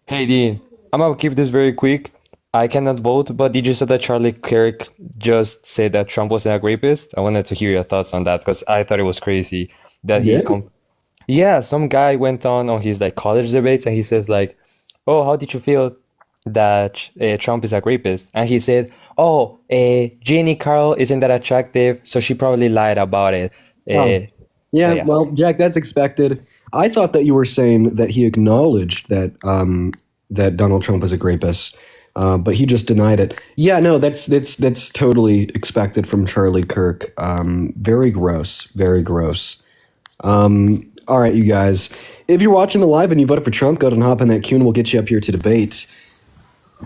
Hey Dean, I'm gonna keep this very quick. I cannot vote, but did you say that Charlie Kirk just said that Trump was a rapist? I wanted to hear your thoughts on that because I thought it was crazy that He he did? com yeah, some guy went on his like college debates and he says like, "Oh, how did you feel that Trump is a rapist?" And he said, "Oh, Jeannie Carl isn't that attractive, so she probably lied about it." Oh, So yeah. yeah. Well, Jack, that's expected. I thought that you were saying that he acknowledged that Donald Trump was a rapist, but he just denied it. Yeah, no, that's totally expected from Charlie Kirk. Very gross, very gross. All right, you guys. If you're watching the live and you voted for Trump, go ahead and hop in that queue and we'll get you up here to debate.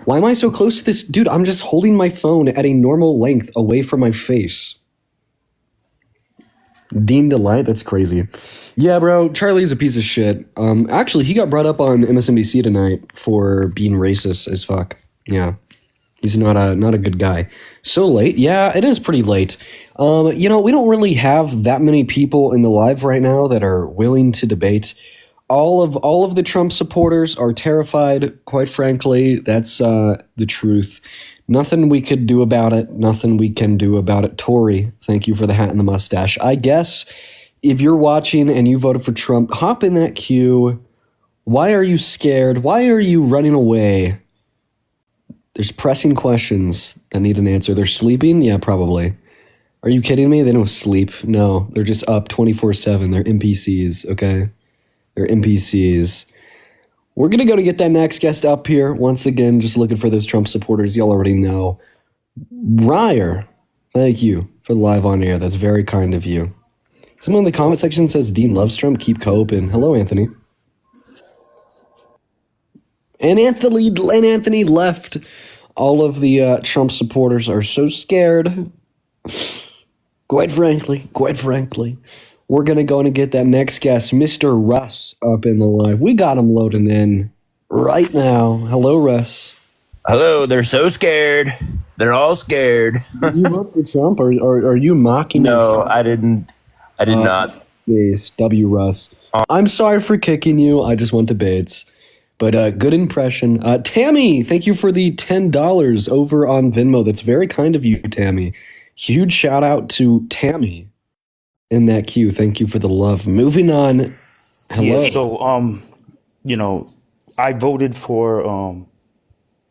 Why am I so close to this? Dude, I'm just holding my phone at a normal length away from my face. Dean Delight, that's crazy. Yeah, bro, Charlie's a piece of shit. Actually, he got brought up on MSNBC tonight for being racist as fuck. Yeah, he's not a good guy. So late? Yeah, it is pretty late. We don't really have that many people in the live right now that are willing to debate. All of the Trump supporters are terrified. Quite frankly, that's the truth. Nothing we could do about it. Nothing we can do about it. Tori, thank you for the hat and the mustache. I guess if you're watching and you voted for Trump, hop in that queue. Why are you scared? Why are you running away? There's pressing questions that need an answer. They're sleeping? Yeah, probably. Are you kidding me? They don't sleep. No, they're just up 24/7. They're NPCs, okay? They're NPCs. We're going to go to get that next guest up here. Once again, just looking for those Trump supporters. Y'all already know. Ryer, thank you for the live on air. That's very kind of you. Someone in the comment section says Dean loves Trump. Keep coping. Hello, Anthony. And Anthony left. All of the Trump supporters are so scared. Quite frankly, we're gonna go and get that next guest, Mr. Russ, up in the live. We got him loading in right now. Hello, Russ. Hello, they're so scared. They're all scared. Did you vote for Trump, or are you mocking your No, I didn't. I did not. face, W. Russ? I'm sorry for kicking you. I just want debates. But good impression. Tammy, thank you for the $10 over on Venmo. That's very kind of you, Tammy. Huge shout out to Tammy in that queue. Thank you for the love. Moving on. Yeah, Hello. so you know, I voted for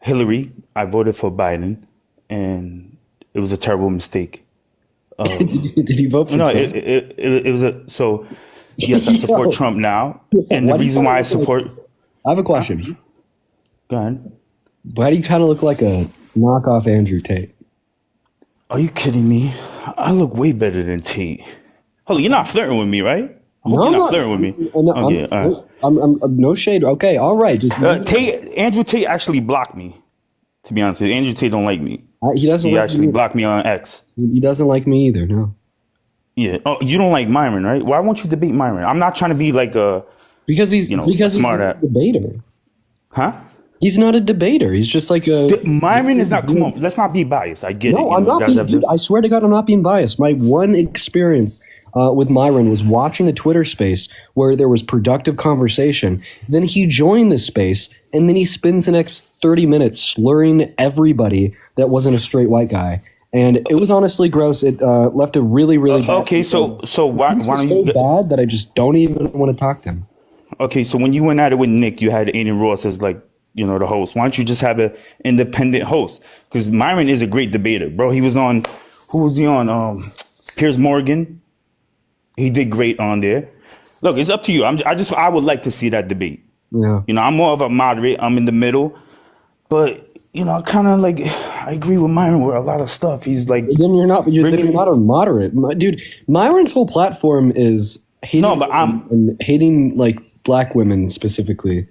Hillary. I voted for Biden, and it was a terrible mistake. Did you vote for No, Trump? it was a so. Yes, I support Yo, Trump now, and the why do you reason kind of why I look like? support. I have a question. Go ahead. Why do you kind of look like a knockoff Andrew Tate? Are you kidding me? I look way better than Tate. Hold on, you're not flirting with me, right? I hope No, you're I'm not not. flirting with me. No, Okay, all right. I'm no shade. Okay, all right. Just Andrew Tate actually blocked me. To be honest with you, Andrew Tate don't like me. he doesn't He like actually me. blocked me on X. He doesn't like me either. No, Yeah. Oh, you don't like Myron, right? Why won't you debate Myron? I'm not trying to be like a, because he's a because he's smart not at, a debater. huh? He's not a debater. He's just like a. Myron is not. Come on, let's not be biased. I get it. No, You I'm know, you not guys being. have Dude, to. I swear to God, I'm not being biased. My one experience with Myron was watching a Twitter space where there was productive conversation. Then he joined the space, and then he spends the next 30 minutes slurring everybody that wasn't a straight white guy. And it was honestly gross. It left a really, really bad. Okay, so why These were don't so you? bad that I just don't even want to talk to him. Okay, so when you went at it with Nick, you had Aiden Ross as like the host. Why don't you just have an independent host? Because Myron is a great debater, bro. He was on. Who was he on? Piers Morgan. He did great on there. Look, it's up to you. I would like to see that debate. Yeah. I'm more of a moderate. I'm in the middle. But I kind of like I agree with Myron with a lot of stuff. He's like Then you're bringing. not a moderate, dude. Myron's whole platform is No, hating but women and hating like black women specifically.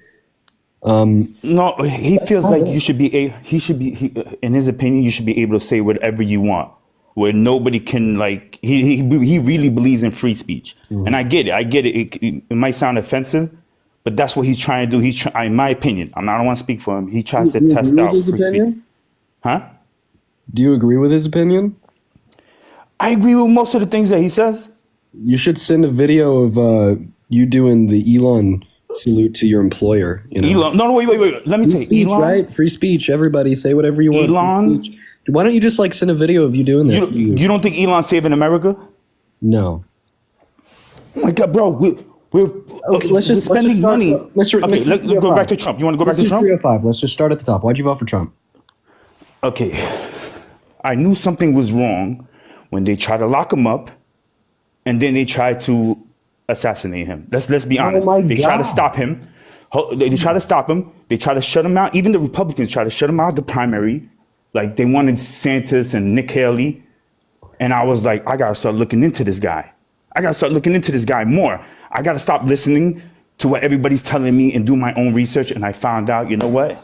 no. He feels Not like it. you should be a. He should be. In his opinion, you should be able to say whatever you want, where nobody can like. He really believes in free speech, and I get it. I get it. It might sound offensive, but that's what he's trying to do. In my opinion, I don't want to speak for him. He tries to Do you agree test with out his free speech, opinion? huh? Do you agree with his opinion? I agree with most of the things that he says. You should send a video of you doing the Elon salute to your employer. You know, Elon. No, wait. Let me free tell you, speech, Elon. right? Free speech. Everybody say whatever you want. Free Elon. speech. Why don't you just like send a video of you doing that? You don't think Elon's saving America? No. Oh my God, bro, we're spending money. Let's go back to Trump. You want to go back to Trump? 305. Let's just start at the top. Why'd you vote for Trump? Okay, I knew something was wrong when they tried to lock him up, and then they tried to assassinate him. Let's be honest. They tried to stop him. They tried to stop him. They tried to shut him out. Even the Republicans tried to shut him out of the primary. Like they wanted Santos and Nick Haley, and I was like, I gotta start looking into this guy. I gotta start looking into this guy more. I gotta stop listening to what everybody's telling me and do my own research. And I found out, you know what?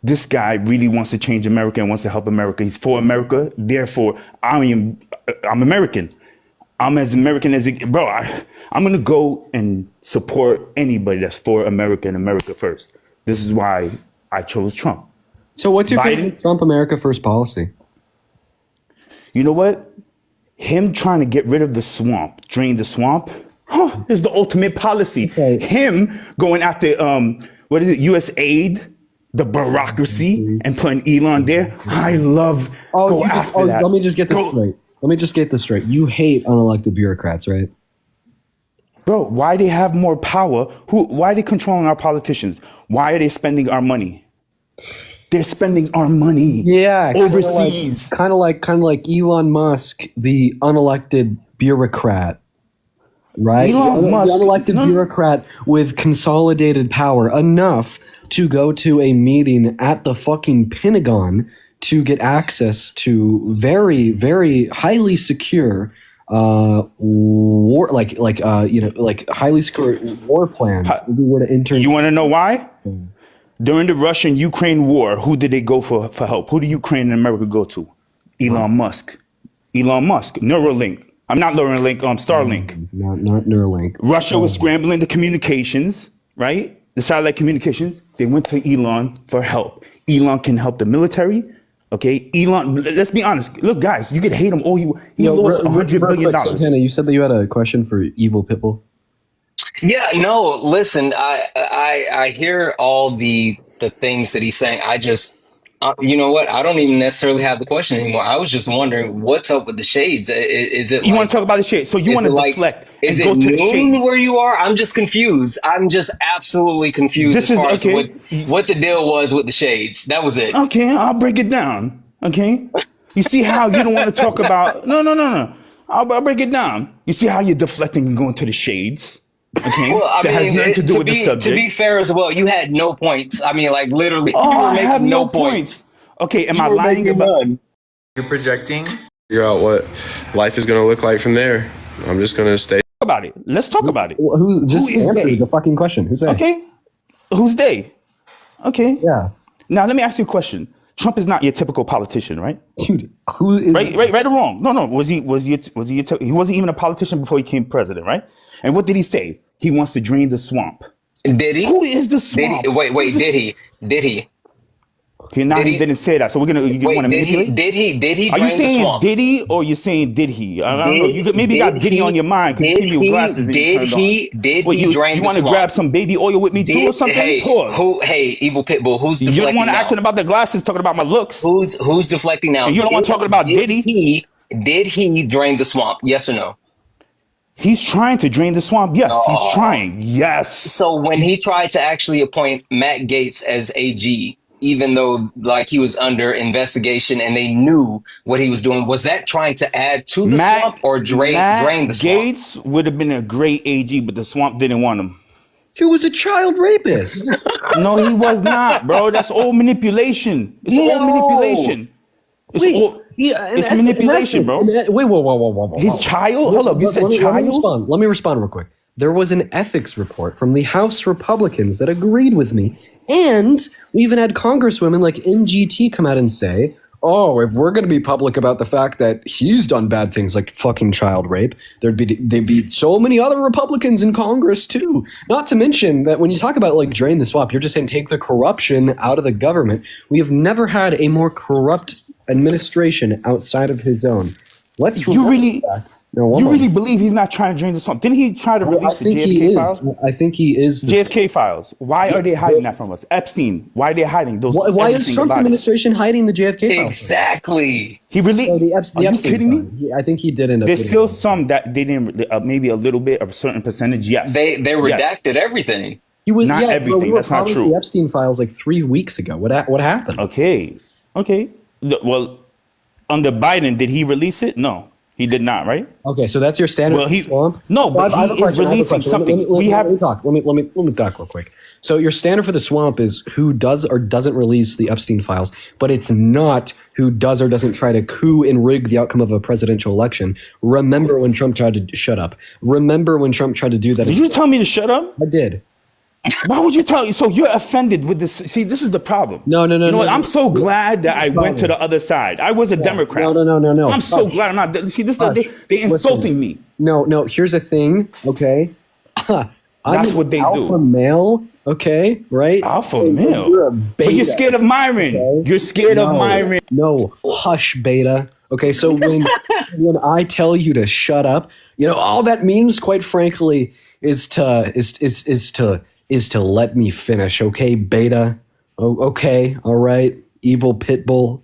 This guy really wants to change America and wants to help America. He's for America. Therefore, I'm American. I'm as American as it, bro. I'm gonna go and support anybody that's for America and America first. This is why I chose Trump. So what's your Biden? favorite Trump America First policy? You know what? Him trying to get rid of the swamp, drain the swamp, is the ultimate policy. Okay. Him going after what is it, US aid, the bureaucracy, and putting Elon there. I love go after that. Let me just get this straight. Let me just get this straight. You hate unelected bureaucrats, right? Bro, why they have more power? Why are they controlling our politicians? Why are they spending our money? They're spending our money overseas. Kind of like Elon Musk, the unelected bureaucrat, right? Elon Musk, the unelected bureaucrat with consolidated power enough to go to a meeting at the fucking Pentagon to get access to very, very highly secure war, like highly secure war plans. If we were to enter, you want to know why? During the Russian-Ukraine war, who did they go for help? Who did Ukraine and America go to? Elon Musk. Elon Musk. Neuralink. I'm not Neuralink. Starlink. Not Neuralink. Russia was scrambling the communications, right? The satellite communications. They went to Elon for help. Elon can help the military. Okay, Elon. Let's be honest. Look, guys, you could hate him all you. He lost $100 billion. Santana, you said that you had a question for Evil Pitbull. Yeah, no, listen, I hear all the things that he's saying. I just, you know what? I don't even necessarily have the question anymore. I was just wondering what's up with the shades. Is it you want to talk about the shades? So you want to deflect is and it go to the noon shades? where you are? I'm just confused. I'm just absolutely confused This as far is okay. as what the deal was with the shades. That was it. Okay, I'll break it down. Okay, you see how you don't want to talk about? No. I'll break it down. You see how you're deflecting and going to the shades? Okay, Well, I that mean, has nothing to do with the subject. to be fair as well, you had no points. I mean, like literally, you Oh, were I making have no no points. points. Okay, am You I were lying making about? none. You're projecting. Figure out what life is going to look like from there. I'm just going to stay. About it. Let's talk about it. Well, who is answer they? the fucking question? Who's that? Okay, who's they? Okay. Yeah, Now let me ask you a question. Trump is not your typical politician, right? dude. Who is Right or wrong? No. Was he? He wasn't even a politician before he became president, right? And what did he say? He wants to drain the swamp. Did he? Who is the Did swamp? he? Wait. Did he? Did he? Okay, now Did he he- didn't say that. So we're gonna. You Wait, want to did he? manipulate? Did he Are you drain the saying swamp? did he or you saying did he? I don't know. You maybe got did he on your mind because you see me with glasses and you turned on. Did What, he drain you the want to swamp? grab some baby oil with me too or something? Hey, Pause. hey, Evil Pitbull, who's You deflecting don't want to now? ask about the glasses, talking about my looks. Who's deflecting now? And you don't want to talk about Diddy? Did he drain the swamp? Yes or no? He's trying to drain the swamp. Yes, he's trying. Yes. So when he tried to actually appoint Matt Gaetz as AG, even though like he was under investigation and they knew what he was doing, was that trying to add to the swamp or drain the swamp? Gaetz would have been a great AG, but the swamp didn't want him. He was a child rapist. No, he was not, bro. That's all manipulation. It's all manipulation. It's manipulation, bro. Wait, whoa. His child? Hold up, you said child? Let me respond real quick. There was an ethics report from the House Republicans that agreed with me. And we even had congresswomen like MGT come out and say, oh, if we're going to be public about the fact that he's done bad things like fucking child rape, there'd be so many other Republicans in Congress too. Not to mention that when you talk about like drain the swamp, you're just saying take the corruption out of the government. We have never had a more corrupt administration outside of his own. Let's You really, No, one You really moment. believe he's not trying to drain the swamp? Didn't he try to I release the think he JFK is. files? I think he is. JFK files. Why are they hiding that from us? Epstein. Why are they hiding those? Why is Everything Trump's about it? administration hiding the JFK files? Exactly. He really? Oh, the Are you Epstein kidding me? file. I think he did end up. There's getting still it. some that they didn't. Maybe a little bit of a certain percentage. Yes. They Yes. redacted everything. He was Not everything, We were that's not promised true. the Epstein files like 3 weeks ago. What happened? Okay. Well, under Biden, did he release it? No, he did not. Right? Okay, so that's your standard. Well, he swamp? no, but I have a he is question, I have a releasing question. something. Let We have. me talk. Let me talk real quick. So your standard for the swamp is who does or doesn't release the Epstein files, but it's not who does or doesn't try to coup and rig the outcome of a presidential election. Remember when Trump tried to shut up. Remember when Trump tried to do that. Did you tell me to shut up? I did. Why would you tell? So you're offended with this? See, this is the problem. No. You know what? no. I'm so glad that I went to the other side. I was a Democrat. No. I'm so Hush. glad I'm not. See, this Hush. they insulting Listen. me. No. Here's the thing. Okay. I'm That's an what they do. alpha male. Okay, right? Alpha So male. You're a But beta. you're scared of Myron. Okay? You're scared of Myron. No, hush, beta. Okay, so when I tell you to shut up, all that means, quite frankly, is to let me finish. Okay, beta. Oh, okay, all right, evil pit bull.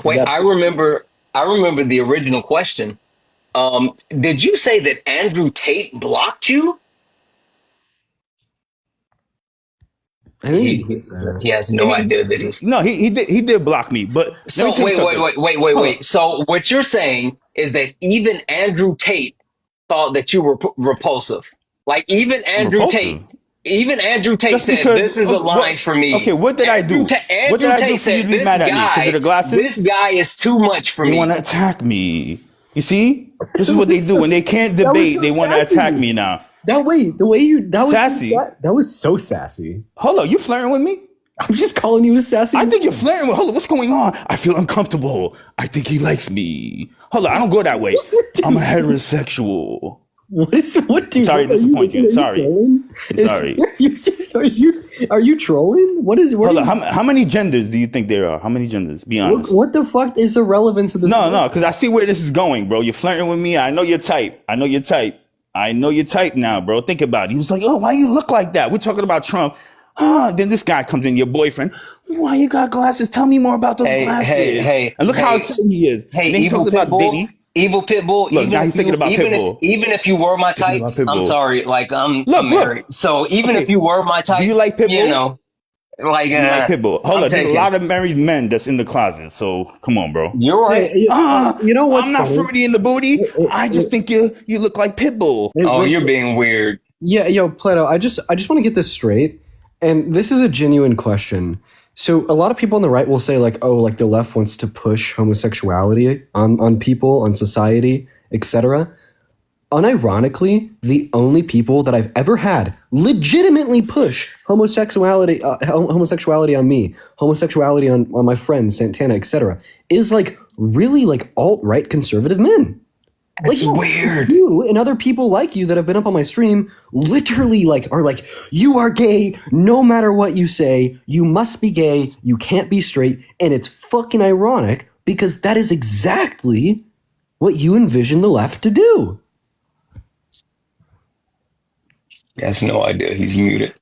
Wait, I remember the original question. Did you say that Andrew Tate blocked you? I think He has no idea that he's. No, he did block me. But So let me tell you something. Hold wait. on. So what you're saying is that even Andrew Tate thought that you were repulsive. Like Repulsive? Even Andrew Tate Just said because this is a line for me. Okay, what did I do? Andrew What did I do Tate for you said to be this mad at me? Because of the glasses? This guy is too much for They me. want to attack me. You see? This is what they do when they can't That was debate. so They want to sassy. attack me now. that was Sassy. That was so sassy. Hold on, you flirting with me? I'm just calling you a sassy. I think you're flirting with. Hold on, what's going on? I feel uncomfortable. I think he likes me. Hold on, I don't go that way. I'm a heterosexual. What do you? Sorry to disappoint you. Sorry. Sorry. Are you trolling? What is? What Hold are on, how many genders do you think there are? How many genders? Be honest. what the fuck is the relevance of this? No, because I see where this is going, bro. You're flirting with me. I know your type. I know your type now, bro. Think about it. He was like, oh, why you look like that? We're talking about Trump. Then this guy comes in, your boyfriend. Why you got glasses? Tell me more about those glasses. And look how excited he is. Hey, And then he evil talks about Pitbull. Diddy. Evil Pitbull. Look, now he's thinking about Pitbull. Even if you were my Thinking type, about Pitbull. I'm sorry. Like I'm Look. married. So even Okay. if you were my type, Do you like Pitbull? You know, like You like Pitbull. Hold I'm on, there's a taking- lot of married men that's in the closet. So come on, bro. You're right. You know what's I'm not funny? fruity in the booty. I just think you look like Pitbull. Oh, you're being weird. Yeah, yo, Plato. I just want to get this straight, and this is a genuine question. So a lot of people on the right will say like, oh, like the left wants to push homosexuality on people, on society, etc. Unironically, the only people that I've ever had legitimately push homosexuality on me, homosexuality on my friends, Santana, etc., is like really like alt-right conservative men. It's Like, weird. You and other people like you that have been up on my stream literally like are like, you are gay no matter what you say. You must be gay. You can't be straight. And it's fucking ironic because that is exactly what you envision the left to do. He has no idea he's muted.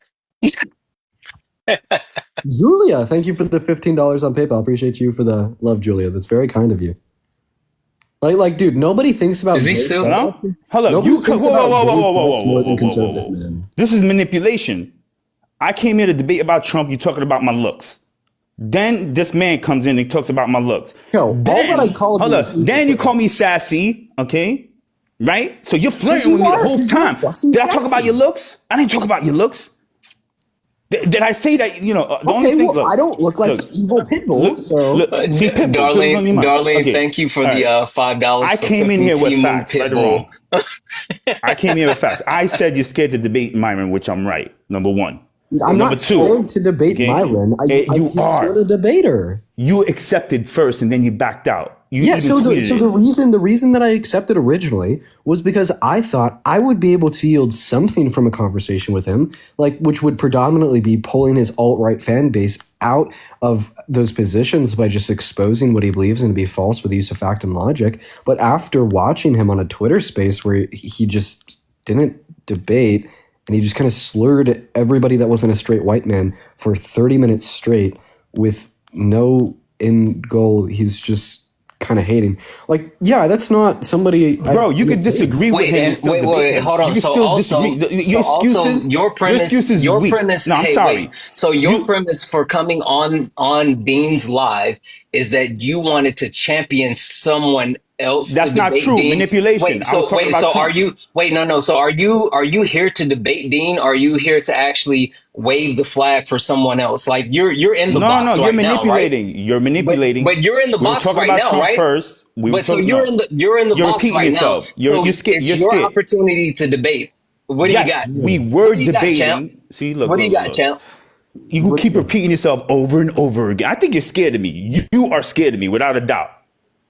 Julia, thank you for the $15 on PayPal. Appreciate you for the love, Julia. That's very kind of you. Like, dude, nobody thinks about. Is he still? Hello? Hold up. Nobody You thinks whoa, about whoa, whoa, gay whoa, whoa, sex more than whoa, conservative whoa, whoa. men. This is manipulation. I came here to debate about Trump. You talking about my looks. Then this man comes in and talks about my looks. Yo, all that I called hold you up. is- Then you call me sassy, okay? Right? So you're flirting You with me the are, whole 'cause you're time. fucking Did I talk sassy. about your looks? I didn't talk about your looks. Did I say that? The only Okay, thing. well, look, I don't look like look, evil pitbull, look, so look, see, Pitbull, Pitbull's on your mind. Darlene, Okay, thank you for all the right. $5. I for came in cooking here with Team facts, right or Pitbull. wrong. I came here with facts. I said you're scared to debate Myron, which I'm right. Number one. I'm Number not two, scared to debate okay? Myron. You He's are. not a debater. You accepted first and then you backed out. You Yeah, even so tweeted the it. reason that I accepted originally was because I thought I would be able to yield something from a conversation with him, like which would predominantly be pulling his alt-right fan base out of those positions by just exposing what he believes in to be false with the use of fact and logic. But after watching him on a Twitter space where he just didn't debate and he just kind of slurred everybody that wasn't a straight white man for 30 minutes straight with no end goal, he's just kind of hating. Like, yeah, that's not somebody. Bro, you could disagree with him. Wait, hold on. So also, your premise, No, I'm sorry. So your premise for coming on Dean's live is that you wanted to champion someone else. That's not true. Dean. Manipulation. So are you? So are you here to debate Dean? Or are you here to actually wave the flag for someone else? Like you're in the box right now, right? You're manipulating. You're manipulating. But you're in the box right now, Trump right? First. So you're in the box right now. You're scared. It's your opportunity to debate. What do you got? We were debating. See, look. What do you got, champ? You keep repeating yourself over and over again. I think you're scared of me. You are scared of me, without a doubt.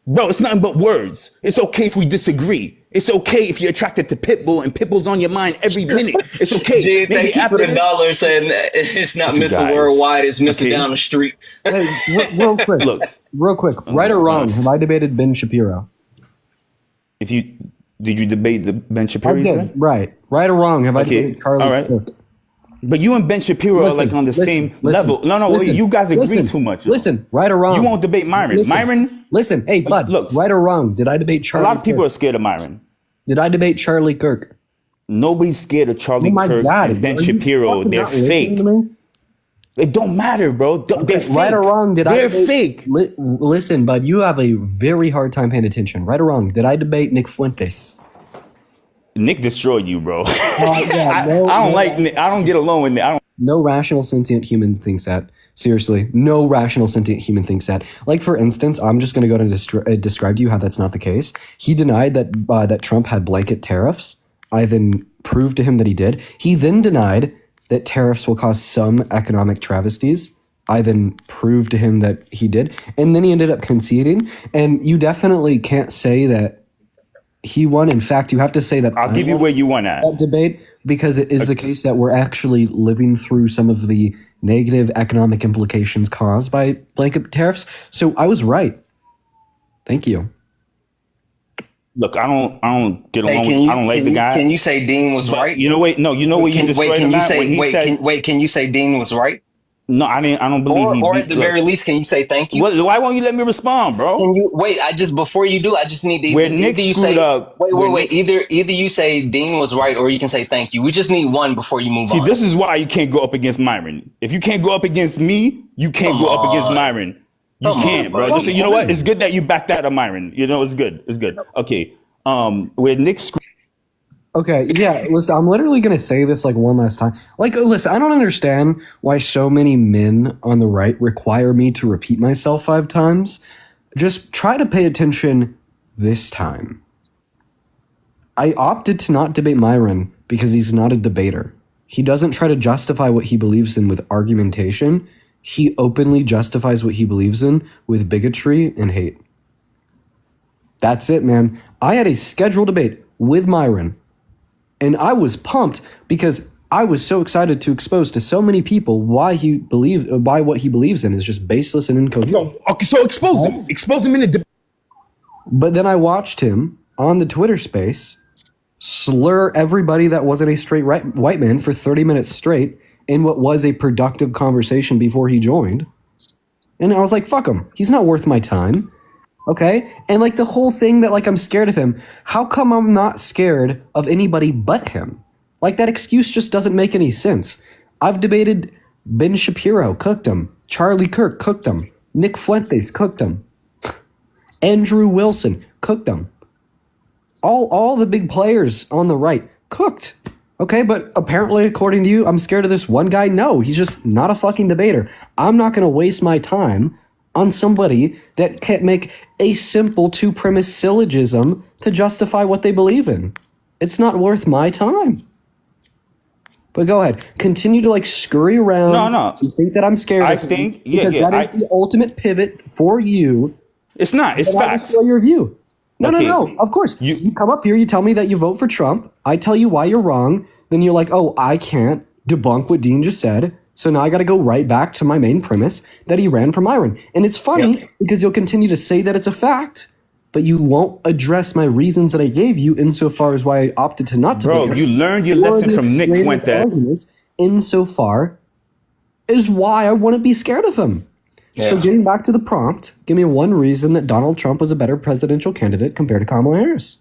Bro, it's nothing but words. It's okay if we disagree. It's okay if you're attracted to Pitbull and Pitbull's on your mind every minute. It's okay. Gee, thank you for the dollar saying it's not Mr. Worldwide, it's Mr. Down the Street. Hey, real quick. Look. Real quick. Right or wrong, have I debated Ben Shapiro? Did you debate the Ben Shapiro? I did. Right. Right or wrong, have I debated Charlie Kirk? But you and Ben Shapiro are like on the same level. No, you guys agree too much. Listen, right or wrong. You won't debate Myron. Listen, hey, bud, look, right or wrong, did I debate Charlie Kirk? A lot of people are scared of Myron. Did I debate Charlie Kirk? Nobody's scared of Charlie Kirk and Ben Shapiro. They're fake. It don't matter, bro. They're fake. Right or wrong, They're fake. Listen, bud, you have a very hard time paying attention. Right or wrong, did I debate Nick Fuentes? Nick destroyed you, bro. I don't like Nick. I don't get along with Nick. No rational sentient human thinks that. Seriously, no rational sentient human thinks that. Like, for instance, I'm just going to go to describe to you how that's not the case. He denied that Trump had blanket tariffs. I then proved to him that he did. He then denied that tariffs will cause some economic travesties. I then proved to him that he did. And then he ended up conceding. And you definitely can't say that he won. In fact, you have to say that I'll give you where you won at that debate, because it is the case that we're actually living through some of the negative economic implications caused by blanket tariffs. So I was right. Thank you. Look, I don't get along. I don't like the guy. Can you say Dean was right? You know what? No, you know what you destroyed him at when he said. Can you say Dean was right? No, I don't believe. Or at the very least, can you say thank you? Why won't you let me respond, bro? Can you wait? Before you do, I just need to. Where Nick screwed up. Wait. Either you say Dean was right, or you can say thank you. We just need one before you move on. See, this is why you can't go up against Myron. If you can't go up against me, you can't go up against Myron. You can't, bro. Just say, you know what? It's good that you backed out of Myron. You know, it's good. It's good. Okay. Where Nick screwed. Okay, yeah, listen, I'm literally going to say this like one last time. Like, listen, I don't understand why so many men on the right require me to repeat myself 5 times. Just try to pay attention this time. I opted to not debate Myron because he's not a debater. He doesn't try to justify what he believes in with argumentation. He openly justifies what he believes in with bigotry and hate. That's it, man. I had a scheduled debate with Myron. And I was pumped because I was so excited to expose to so many people why what he believes in is just baseless and incoherent. Okay, so expose him. Expose him in a debate. But then I watched him on the Twitter space slur everybody that wasn't a straight white man for 30 minutes straight in what was a productive conversation before he joined. And I was like, fuck him. He's not worth my time. Okay? And like the whole thing that like I'm scared of him, how come I'm not scared of anybody but him? Like that excuse just doesn't make any sense. I've debated Ben Shapiro, cooked him. Charlie Kirk, cooked him. Nick Fuentes, cooked him. Andrew Wilson, cooked him. All the big players on the right, cooked. Okay, but apparently according to you, I'm scared of this one guy. No, he's just not a fucking debater. I'm not going to waste my time on somebody that can't make a simple 2-premise syllogism to justify what they believe in. It's not worth my time. But go ahead. Continue to like scurry around. No. You think that I'm scared of him because that is the ultimate pivot for you. It's not. It's facts. That's your view. No. Of course. You come up here, you tell me that you vote for Trump. I tell you why you're wrong. Then you're like, oh, I can't debunk what Dean just said. So now I got to go right back to my main premise that he ran for Myron. And it's funny because you'll continue to say that it's a fact, but you won't address my reasons that I gave you insofar as why I opted to not to Bro, vote. you learned your lesson from Nick Fuentes. Insofar as why I wouldn't be scared of him. Yeah. So getting back to the prompt, give me one reason that Donald Trump was a better presidential candidate compared to Kamala Harris.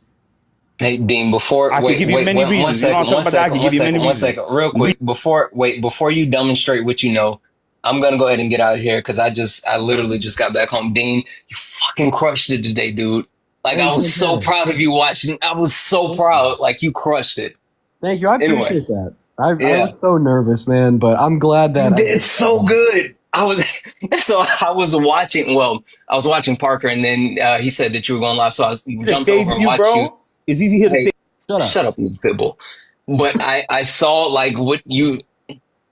Hey, Dean, before I can give you many reasons. You know what I'm talking about that? I can give you many one reasons. second, real quick. Before you demonstrate what you know, I'm gonna go ahead and get out of here because I literally just got back home. Dean, you fucking crushed it today, dude. Like I was so proud of you watching. I was so proud. Like you crushed it. Thank you. I appreciate Anyway, that. I was so nervous, man, but I'm glad that it's so good. I was I was watching. Well, I was watching Parker, and then he said that you were going live, so I jumped over and you, watched bro. you. It's easy here to Hey, say. shut up, you pitbull. But I saw like what you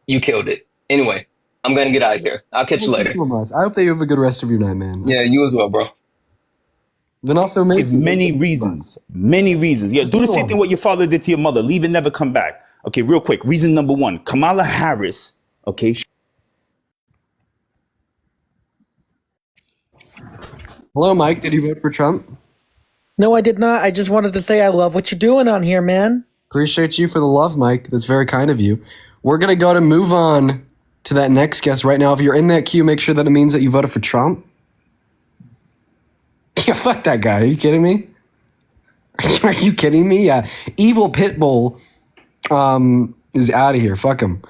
killed it. Anyway, I'm gonna get out of here. I'll catch you later. Thank you so much. I hope that you have a good rest of your night, man. Yeah, you as well, bro. Then also make It's many reasons. Many reasons. Yeah, do the same thing what your father did to your mother. Leave and never come back. Okay, real quick. Reason number one. Kamala Harris, okay. Hello, Mike. Did you vote for Trump? No, I did not. I just wanted to say I love what you're doing on here, man. Appreciate you for the love, Mike. That's very kind of you. We're going to go to move on to that next guest right now. If you're in that queue, make sure that it means that you voted for Trump. Yeah, fuck that guy. Are you kidding me? Are you kidding me? Yeah. Evil Pitbull is out of here. Fuck him.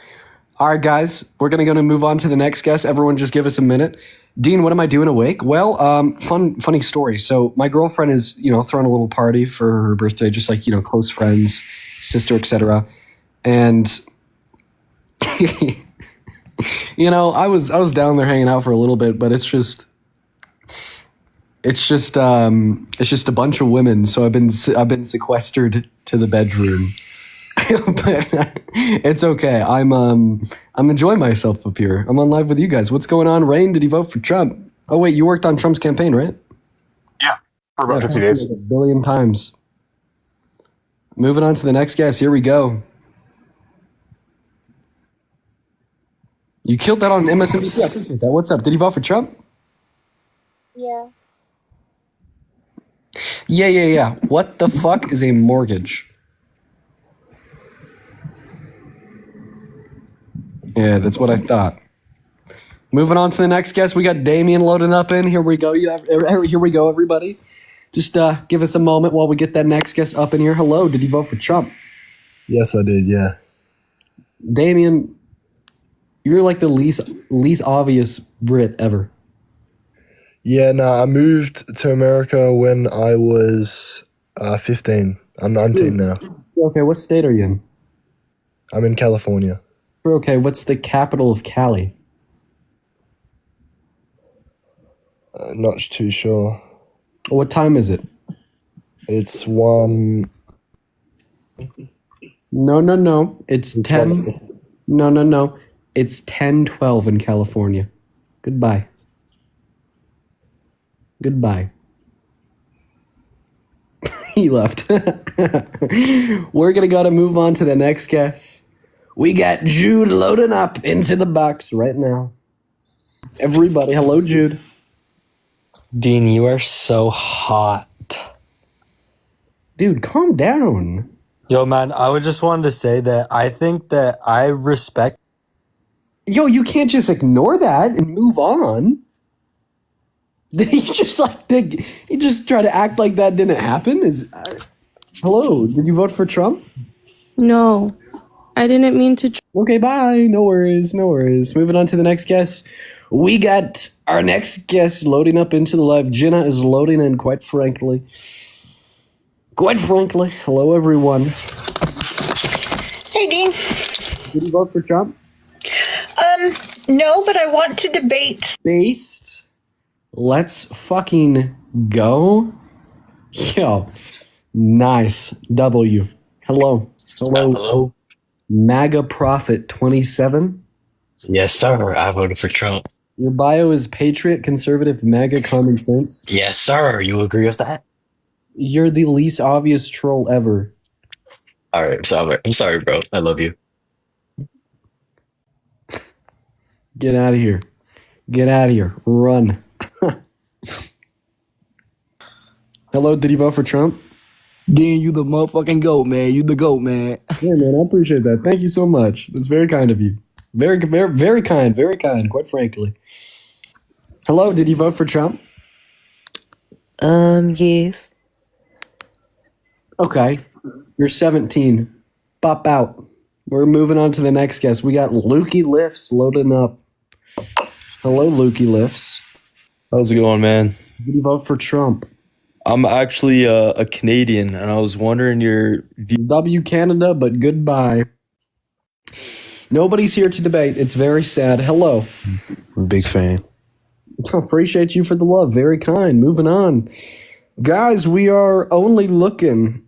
All right, guys. We're going to move on to the next guest. Everyone just give us a minute. Dean, what am I doing awake? Well, funny story. So my girlfriend is, throwing a little party for her birthday, just like, close friends, sister, etc. And, I was down there hanging out for a little bit, but it's just a bunch of women. So I've been sequestered to the bedroom. But it's okay. I'm enjoying myself up here. I'm on live with you guys. What's going on, Rain? Did you vote for Trump? Oh wait, you worked on Trump's campaign, right? Yeah, for about 50 days. Like a billion times. Moving on to the next guest. Here we go. You killed that on MSNBC. I appreciate that. What's up? Did you vote for Trump? Yeah. Yeah. What the fuck is a mortgage? Yeah, that's what I thought. Moving on to the next guest, we got Damien loading up in. Here we go. Here we go, everybody. Just give us a moment while we get that next guest up in here. Hello, did you vote for Trump? Yes, I did, yeah. Damien, you're like the least obvious Brit ever. Yeah, no, I moved to America when I was 15. I'm 19 now. Okay, what state are you in? I'm in California. Okay, what's the capital of Cali? Not too sure. What time is it? It's 1... No. It's 10. No. It's 10:12 in California. Goodbye. He left. We're going to move on to the next guest. We got Jude loading up into the box right now. Everybody, hello, Jude. Dean, you are so hot. Dude, calm down. Yo, man, I would just wanted to say that I think that I respect. Yo, you can't just ignore that and move on. Did he just he just try to act like that didn't happen? Hello, did you vote for Trump? No, I didn't mean to. Okay, bye. No worries. Moving on to the next guest. We got our next guest loading up into the live. Jenna is loading in, quite frankly. Hello, everyone. Hey, Dean. Did you vote for Trump? No, but I want to debate. Based. Let's fucking go. Yo, nice. W. Hello. MAGA Prophet 27. Yes, sir. I voted for Trump. Your bio is Patriot, Conservative, MAGA, Common Sense. Yes, sir. You agree with that? You're the least obvious troll ever. All right. I'm sorry, bro. I love you. Get out of here. Get out of here. Run. Hello, did you vote for Trump? Dean, you the motherfucking GOAT, man. You the GOAT, man. Yeah, man, I appreciate that. Thank you so much. That's very kind of you. Very, very, very kind, quite frankly. Hello, did you vote for Trump? Yes. Okay. You're 17. Pop out. We're moving on to the next guest. We got Lukey Lifts loading up. Hello, Lukey Lifts. How's it going, man? Did you vote for Trump? I'm actually a Canadian, and I was wondering your view. W Canada, but goodbye. Nobody's here to debate. It's very sad. Hello. Big fan. Appreciate you for the love. Very kind. Moving on. Guys, we are only looking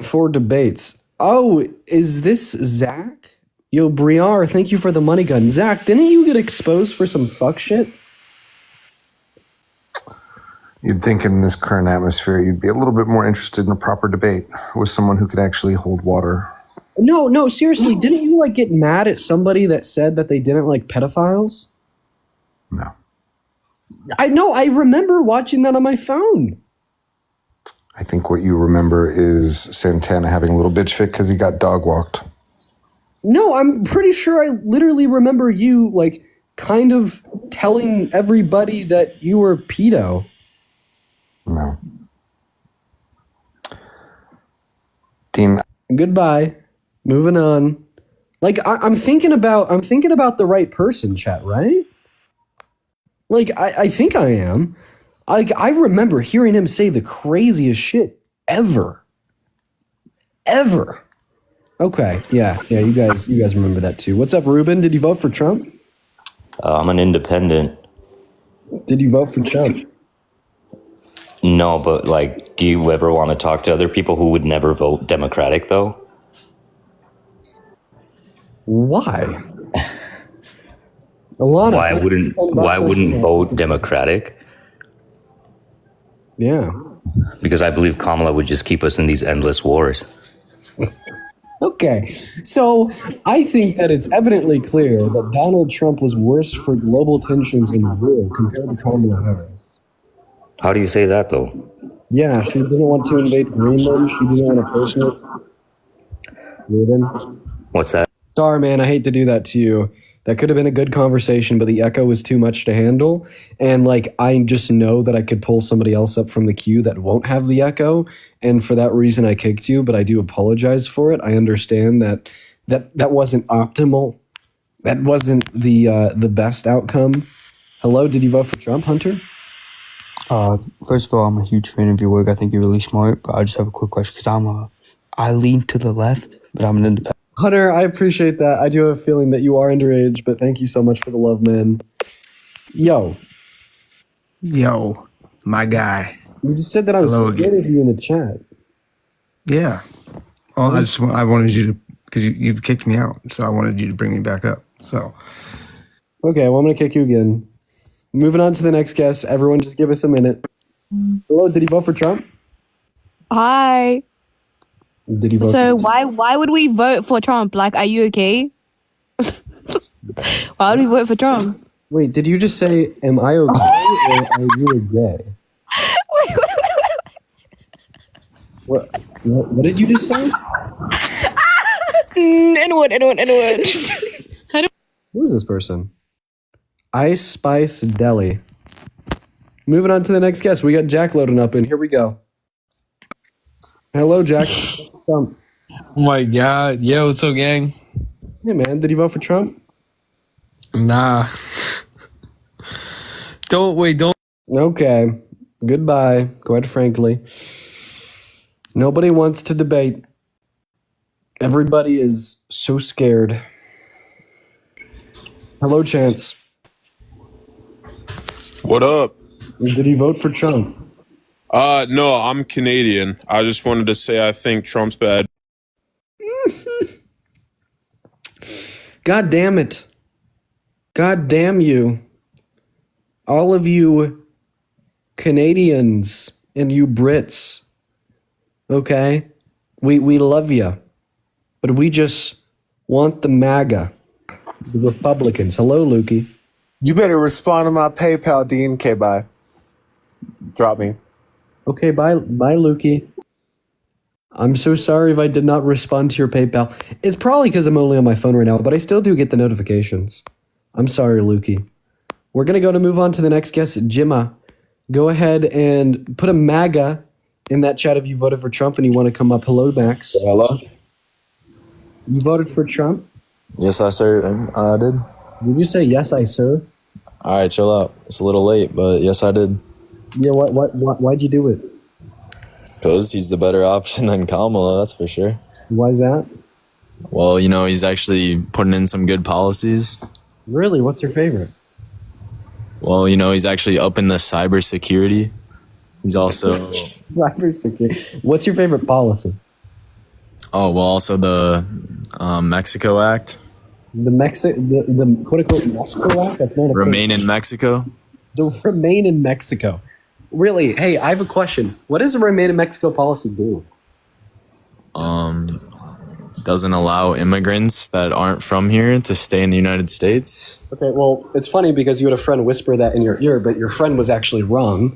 for debates. Oh, is this Zach? Yo, Briar, thank you for the money gun. Zach, didn't you get exposed for some fuck shit? You'd think in this current atmosphere, you'd be a little bit more interested in a proper debate with someone who could actually hold water. No, seriously. Didn't you like get mad at somebody that said that they didn't like pedophiles? No. I know. I remember watching that on my phone. I think what you remember is Santana having a little bitch fit because he got dog walked. No, I'm pretty sure I literally remember you like kind of telling everybody that you were pedo. No. Dean. Goodbye. Moving on. Like I'm thinking about the right person, chat, right? Like I think I am. Like I remember hearing him say the craziest shit ever. Ever. Okay, yeah, you guys remember that too. What's up, Ruben? Did you vote for Trump? I'm an independent. Did you vote for Trump? No, but like, do you ever want to talk to other people who would never vote Democratic, though? Why? A lot of why wouldn't vote Democratic? Yeah. Because I believe Kamala would just keep us in these endless wars. Okay, so I think that it's evidently clear that Donald Trump was worse for global tensions in the world compared to Kamala Harris. How do you say that, though? Yeah, she didn't want to invade Greenland. She didn't want to post it. Ruben? What's that? Sorry, man, I hate to do that to you. That could have been a good conversation, but the echo was too much to handle. And like, I just know that I could pull somebody else up from the queue that won't have the echo. And for that reason, I kicked you, but I do apologize for it. I understand that wasn't optimal. That wasn't the best outcome. Hello, did you vote for Trump, Hunter? First of all, I'm a huge fan of your work. I think you're really smart, but I just have a quick question because I lean to the left, but I'm an independent. Hunter, I appreciate that. I do have a feeling that you are underage, but thank you so much for the love, man. Yo, my guy. You just said that I was scared of you in the chat. Yeah. Well, I wanted you to, because you kicked me out, so I wanted you to bring me back up. So. Okay, well, I'm going to kick you again. Moving on to the next guest. Everyone just give us a minute. Hello, did he vote for Trump? Hi. Did he vote So for why would we vote for Trump? Like, are you okay? Why would we vote for Trump? Wait, did you just say, am I okay or are you gay? What did you just say? N-word. Who is this person? Ice Spice Deli. Moving on to the next guest. We got Jack loading up, and here we go. Hello, Jack. Trump. Oh my God. Yo, what's up, gang? Hey, man. Did you vote for Trump? Nah. Don't. Okay. Goodbye, quite frankly. Nobody wants to debate. Everybody is so scared. Hello, Chance. What up? Did you vote for Trump? No, I'm Canadian. I just wanted to say I think Trump's bad. God damn it. God damn you. All of you Canadians and you Brits. Okay? We love you. But we just want the MAGA. The Republicans. Hello, Lukey. You better respond to my PayPal, Dean. Okay, bye. Drop me. Okay, bye, Lukey. I'm so sorry if I did not respond to your PayPal. It's probably because I'm only on my phone right now, but I still do get the notifications. I'm sorry, Lukey. We're going to move on to the next guest, Jimma. Go ahead and put a MAGA in that chat if you voted for Trump and you want to come up. Hello, Max. Hello? You voted for Trump? Yes, I did. Did you say yes, I sir? All right, chill out. It's a little late, but yes, I did. Yeah, why'd you do it? Because he's the better option than Kamala, that's for sure. Why is that? Well, you know, he's actually putting in some good policies. Really? What's your favorite? Well, you know, he's actually up in the cybersecurity. He's also... Cybersecurity. What's your favorite policy? Oh, well, also the Mexico Act. The quote-unquote Mexico Act? That's not a Remain in Mexico. The Remain in Mexico. Really? Hey, I have a question. What does the Remain in Mexico policy do? Doesn't allow immigrants that aren't from here to stay in the United States. Okay, well, it's funny because you had a friend whisper that in your ear, but your friend was actually wrong.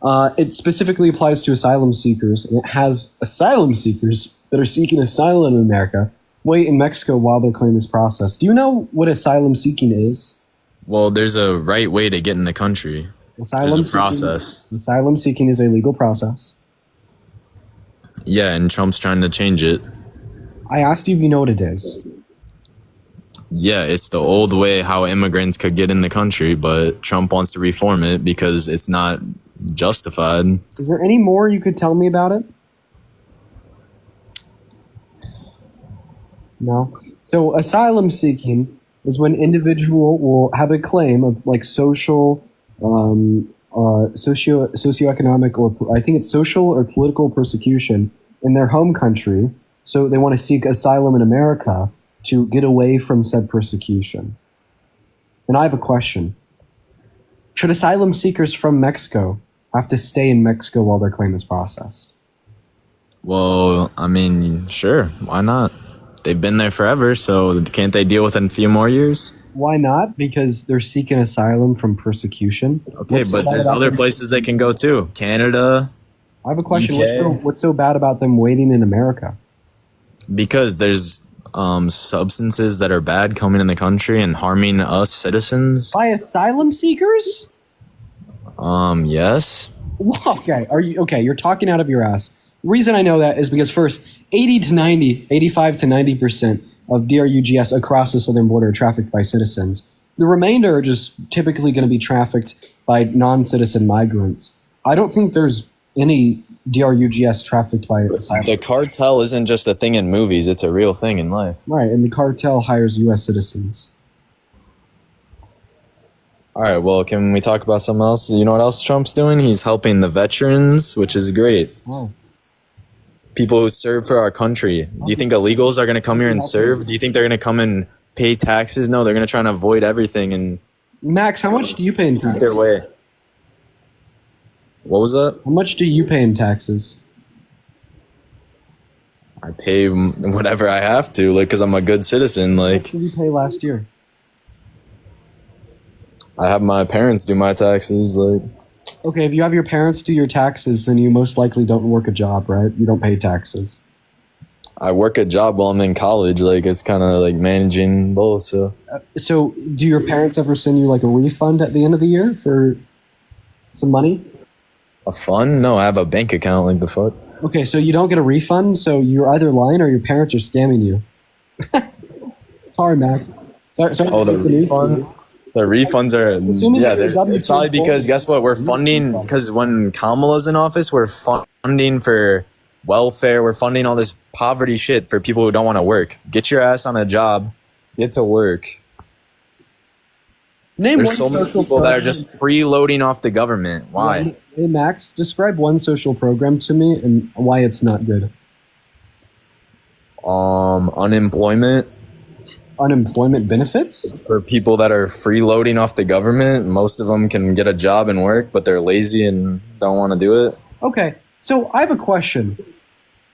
It specifically applies to asylum seekers, and it has asylum seekers that are seeking asylum in America wait in Mexico while their claim is processed. Do you know what asylum seeking is? Well, there's a right way to get in the country. There's a process. Asylum seeking is a legal process. Yeah, and Trump's trying to change it. I asked you if you know what it is. Yeah, it's the old way how immigrants could get in the country, but Trump wants to reform it because it's not justified. Is there any more you could tell me about it? No. So asylum seeking is when individual will have a claim of like social, socioeconomic, or I think it's social or political persecution in their home country. So they want to seek asylum in America to get away from said persecution. And I have a question. Should asylum seekers from Mexico have to stay in Mexico while their claim is processed? Well, I mean, sure, why not? They've been there forever, so can't they deal with it in a few more years? Why not? Because they're seeking asylum from persecution. Okay, but there's other places they can go too. Canada. I have a question. UK. What's so bad about them waiting in America? Because there's substances that are bad coming in the country and harming us citizens. By asylum seekers? Yes. Okay, you're talking out of your ass. The reason I know that is because first, 85 to 90% of DRUGS across the southern border are trafficked by citizens. The remainder are just typically going to be trafficked by non-citizen migrants. I don't think there's any DRUGS trafficked by asylum. The cartel isn't just a thing in movies, it's a real thing in life. Right, and the cartel hires U.S. citizens. All right, well, can we talk about something else? You know what else Trump's doing? He's helping the veterans, which is great. Oh. People who serve for our country. Do you think illegals are going to come here and serve? Do you think they're going to come and pay taxes? No, they're going to try and avoid everything and... Max, how much do you pay in taxes? Their way. What was that? How much do you pay in taxes? I pay whatever I have to, like, because I'm a good citizen. Like, what did you pay last year? I have my parents do my taxes. Like, okay, if you have your parents do your taxes, then you most likely don't work a job, right? You don't pay taxes. I work a job while I'm in college. Like, it's kind of like managing both. So do your parents ever send you like a refund at the end of the year for some money? A fund? No, I have a bank account. Like the fuck. Okay, so you don't get a refund, so you're either lying or your parents are scamming you. Sorry, Max. Sorry, oh, the refund? The refunds are... it's probably because, guess what? We're funding... Because when Kamala's in office, we're funding for welfare. We're funding all this poverty shit for people who don't want to work. Get your ass on a job. Get to work. There's so many people that are just freeloading off the government. Why? Hey, Max, describe one social program to me and why it's not good. Unemployment. Unemployment benefits? For people that are freeloading off the government, most of them can get a job and work, but they're lazy and don't want to do it. Okay, so I have a question.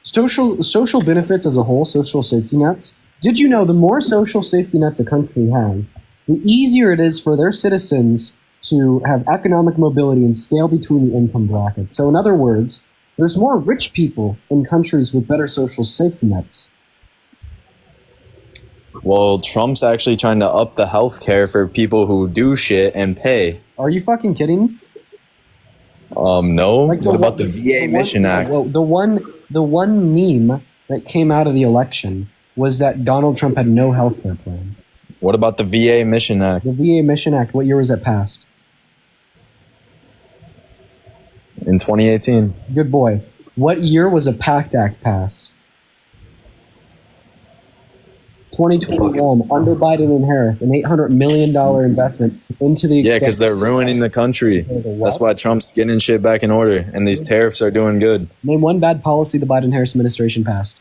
Social benefits as a whole, social safety nets. Did you know the more social safety nets a country has, the easier it is for their citizens to have economic mobility and scale between the income brackets. So in other words, there's more rich people in countries with better social safety nets. Well, Trump's actually trying to up the health care for people who do shit and pay. Are you fucking kidding? No. What about the VA Mission Act? The one meme that came out of the election was that Donald Trump had no health care plan. What about the VA Mission Act? The VA Mission Act, what year was that passed? In 2018. Good boy. What year was a PACT Act passed? 2021, under Biden and Harris, an $800 million investment into the... Yeah, because they're ruining the country. That's why Trump's getting shit back in order, and these tariffs are doing good. Name one bad policy the Biden-Harris administration passed.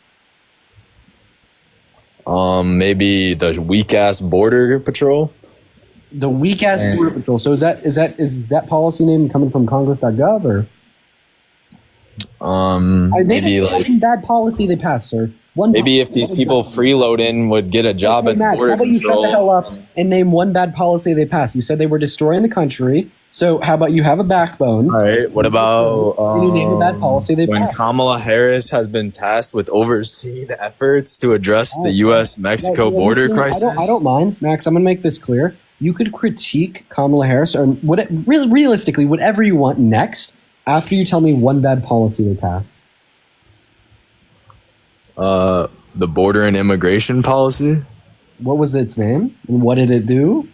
Maybe the weak-ass border patrol? The weak-ass border patrol. So is that policy name coming from Congress.gov, or? Maybe like... One bad policy they passed, sir. Maybe if these people freeloading would get a job at Max, border how about you control. shut the hell up and name one bad policy they passed? You said they were destroying the country. So how about you have a backbone? All right. What about you name a bad policy they when passed? Kamala Harris has been tasked with overseeing efforts to address the U.S.-Mexico border crisis? I don't mind, Max. I'm going to make this clear. You could critique Kamala Harris or realistically whatever you want next after you tell me one bad policy they passed. The border and immigration policy. What was its name? And what did it do?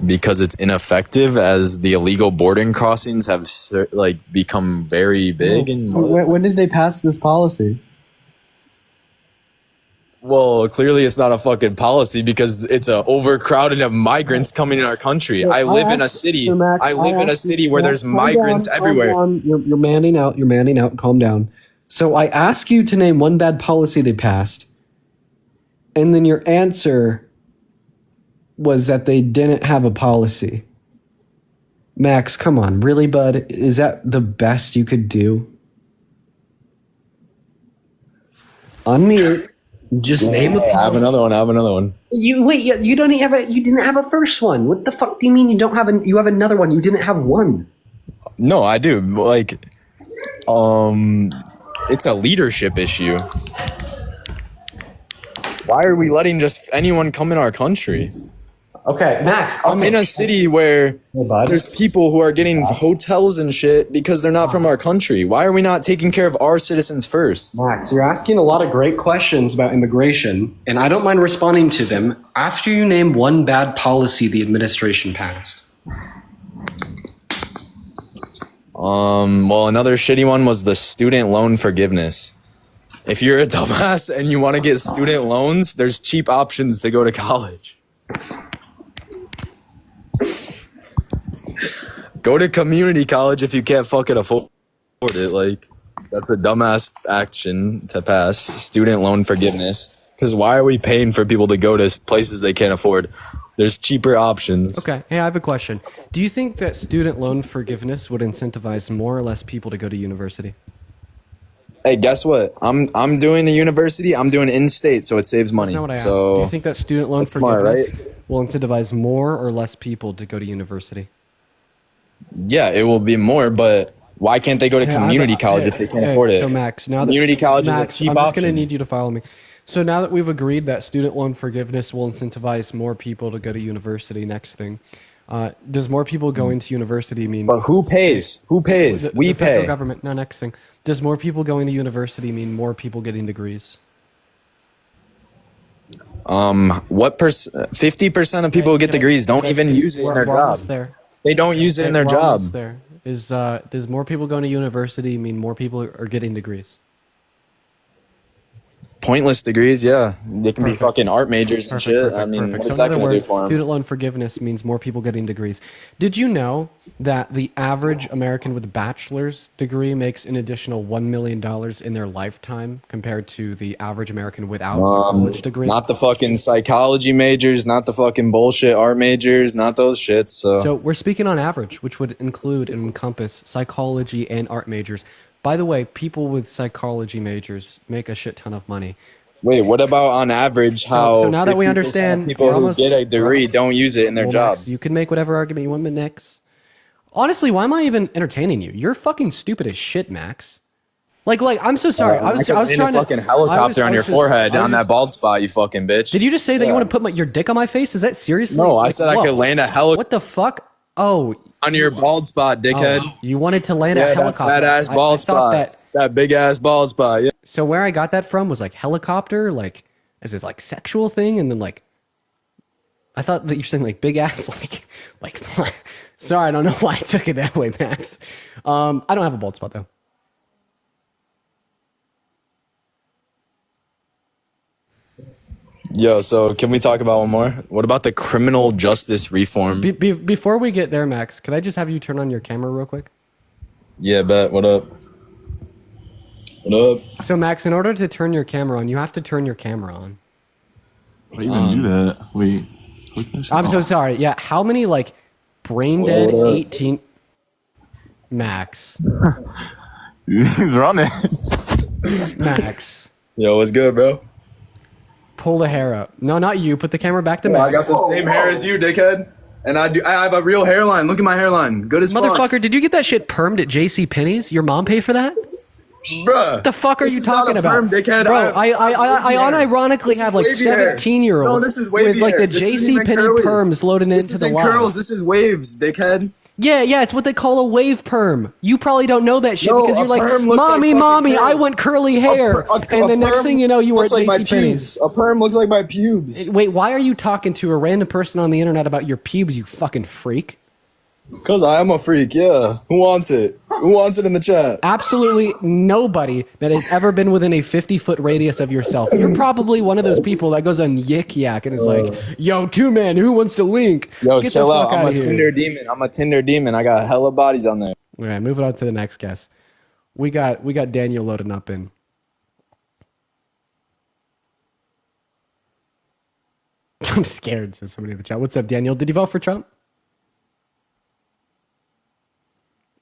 Because it's ineffective, as the illegal boarding crossings have become very big. And so when did they pass this policy? Well, clearly it's not a fucking policy because it's a overcrowding of migrants coming in our country. I live in a city. I live in a city where there's migrants everywhere. You're manning out. You're manning out. Calm down. So I ask you to name one bad policy they passed, and then your answer was that they didn't have a policy. Max, come on, really, bud? Is that the best you could do? Unmute. Just name it. I have another one. You don't even you didn't have a first one. What the fuck do you mean you don't have you have another one? You didn't have one. No, I do. It's a leadership issue. Why are we letting just anyone come in our country? Okay, Max. I'm in a city where there's people who are getting hotels and shit because they're not from our country. Why are we not taking care of our citizens first? Max, you're asking a lot of great questions about immigration, and I don't mind responding to them after you name one bad policy the administration passed. Well, another shitty one was the student loan forgiveness. If you're a dumbass and you want to get student loans, there's cheap options to go to college. Go to community college if you can't fucking afford it. That's a dumbass action to pass. Student loan forgiveness. Because why are we paying for people to go to places they can't afford? There's cheaper options. Okay, hey, I have a question. Do you think that student loan forgiveness would incentivize more or less people to go to university? Hey, guess what? I'm doing a university. I'm doing in-state, so it saves money. That's not what I asked. So Do you think that student loan forgiveness will incentivize more or less people to go to university? Yeah, it will be more, but why can't they go to community college if they can't afford it? So Max, now that community college Max, is a cheap I'm just option. going to need you to follow me. So now that we've agreed that student loan forgiveness will incentivize more people to go to university, next thing, does more people going to university mean? But who pays? Who pays? We the federal pay. government. No, next thing. Does more people going to university mean more people getting degrees? What 50% of people who get degrees don't even use it in their job. They don't use it in their job. There is. Does more people going to university mean more people are getting degrees? Pointless degrees, yeah. They can be fucking art majors and shit. I mean, Perfect. what's So that in other going to do words, for them? student loan forgiveness means more people getting degrees. Did you know that the average American with a bachelor's degree makes an additional $1 million in their lifetime compared to the average American without a college degree? Not the fucking psychology majors, not the fucking bullshit art majors, not those shits. So we're speaking on average, which would include and encompass psychology and art majors. By the way, people with psychology majors make a shit ton of money. Wait, what about on average how so now that we 50% understand, of people we're who almost- get a degree don't use it in their Well, job? Max, you can make whatever argument you want, but Nix. Honestly, why am I even entertaining you? You're fucking stupid as shit, Max. Like, I'm so sorry. I was land trying a to fucking helicopter on your forehead on that bald spot, you fucking bitch. Did you just say that you want to put your dick on my face? Is that seriously? No, I Like, said I whoa. could land a helicopter. What the fuck? Oh, on your bald spot, dickhead. Oh, you wanted to land a that helicopter. fat ass I bald thought spot. That big ass bald spot. Yeah. So where I got that from was like helicopter, like is it like sexual thing, and then like I thought that you're saying like big ass, like. Sorry, I don't know why I took it that way, Max. I don't have a bald spot though. Yo, so can we talk about one more? What about the criminal justice reform? Before we get there, Max, could I just have you turn on your camera real quick? Yeah, bet. What up? What up? So, Max, in order to turn your camera on, you have to turn your camera on. How do you even do that? Wait. I'm so sorry. Yeah, how many like brain dead 18 Max? He's running. Max. Yo, what's good, bro? Pull the hair up. No, not you. Put the camera back to Max. I got the same hair as you, dickhead. And I have a real hairline. Look at my hairline. Good as fuck. Motherfucker, did you get that shit permed at JC Penney's? Your mom paid for that? Bruh. What the fuck are you talking not a about? perm, dickhead. Bro, I unironically have like 17-year-olds No, this is wavy with like hair. the This isn't JC even Penney curly. perms loaded This into the isn't line. curls. This is waves, dickhead. Yeah, it's what they call a wave perm. You probably don't know that shit No, because you're a like, perm looks mommy, like fucking mommy, I curls. want curly hair. And the next perm thing you know, you were at looks like my JC Penney's. pubes. A perm looks like my pubes. Wait, why are you talking to a random person on the internet about your pubes, you fucking freak? Because I am a freak, yeah. Who wants it? Who wants it in the chat? Absolutely nobody that has ever been within a 50-foot radius of yourself. You're probably one of those people that goes on Yik Yak and is like, yo, two man, who wants to link? Yo, Get chill the out. fuck I'm outta a here. Tinder demon. I'm a Tinder demon. I got hella bodies on there. All right, moving on to the next guest. We got Daniel loading up in. I'm scared, says somebody in the chat. What's up, Daniel? Did you vote for Trump?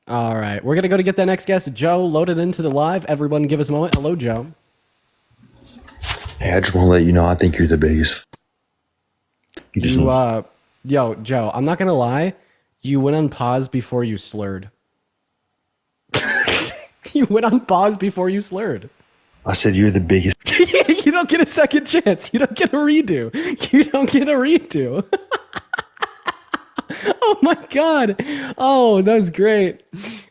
All right, we're gonna go to get that next guest. Joe, loaded into the live. Everyone, give us a moment. Hello, Joe. Hey, I just want to let you know I think you're the biggest. Yo, Joe, I'm not gonna lie. You went on pause before you slurred. You went on pause before you slurred. I said you're the biggest. You don't get a second chance. You don't get a redo. You don't get a redo. Oh my God. Oh, that was great.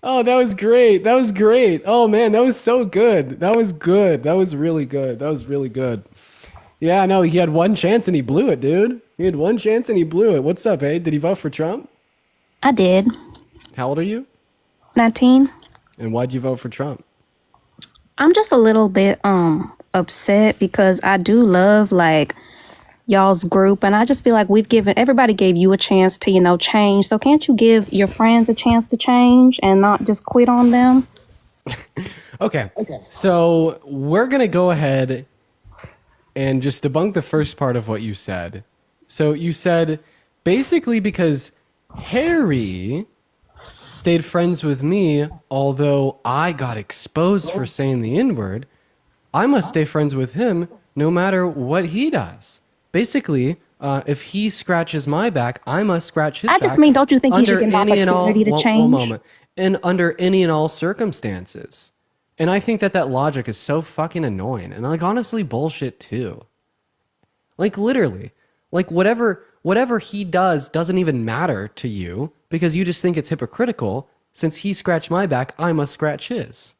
Oh, that was great. That was great. Oh man, that was so good. That was good. That was really good. That was really good. Yeah, no, he had one chance and he blew it, dude. He had one chance and he blew it. What's up, eh? Did he vote for Trump? I did. How old are you? 19. And why'd you vote for Trump? I'm just a little bit upset because I do love like y'all's group, and I just feel like everybody gave you a chance to, change. So can't you give your friends a chance to change and not just quit on them? Okay. So we're going to go ahead and just debunk the first part of what you said. So you said basically because Harry stayed friends with me, although I got exposed for saying the N-word, I must stay friends with him no matter what he does. Basically, if he scratches my back, I must scratch his back. I just mean, don't you think he should under get an any and all- opportunity to one change? moment. And under any and all circumstances. And I think that logic is so fucking annoying. And honestly, bullshit too. Literally. Whatever he does doesn't even matter to you because you just think it's hypocritical. Since he scratched my back, I must scratch his.